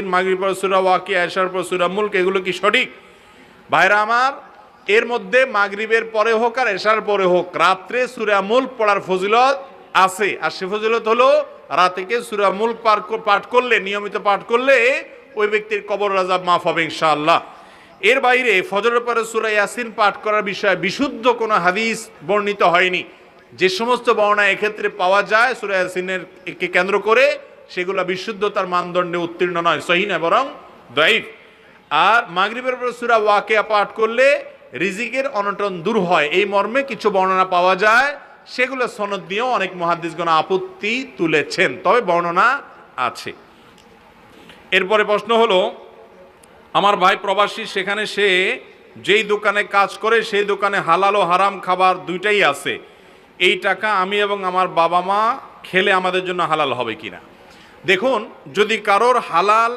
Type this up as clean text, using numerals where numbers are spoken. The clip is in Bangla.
মাগরিব পর সূরা ওয়াকিয়া, এশার পর সূরা মুলক, এগুলো কি সঠিক? ভাইরা আমার, এর মধ্যে মাগরিবের পরে হোক আর এশার পরে হোক রাত্রে সূরা মুলক পড়ার ফজিলত আছে। আর সে ফজিলত হলো রাতে সূরা মুলক পাঠ করলে, নিয়মিত পাঠ করলে ওই ব্যক্তির কবর আযাব মাফ হবে ইনশাআল্লাহ। এর বাইরে ফজরের পরে সূরা ইয়াসিন পাঠ করার বিষয়ে বিশুদ্ধ কোনো হাদিস বর্ণিত হয়নি। যে সমস্ত বর্ণনা এক্ষেত্রে পাওয়া যায় সূরা ইয়াসিনের কে কেন্দ্র করে, সেগুলো বিশুদ্ধতার মানদণ্ডে উত্তীর্ণ নয়, সহিহ নয়, বরং দাঈফ। আর মাগরিবের পর সূরা ওয়াকিয়া পাঠ করলে রিজিকের অনটন দূর হয়, এই মর্মে কিছু বর্ণনা পাওয়া যায়। সেগুলো সনদ নিয়েও অনেক মুহাদ্দিসগণ আপত্তি তুলেছেন, তবে বর্ণনা আছে। এরপরে প্রশ্ন হলো, আমার ভাই প্রবাসী, সেখানে সে যেই দোকানে কাজ করে সেই দোকানে হালাল ও হারাম খাবার দুইটাই আছে। এই টাকা আমি এবং আমার বাবা মা খেলে আমাদের জন্য হালাল হবে কিনা? দেখুন, যদি কারোর হালাল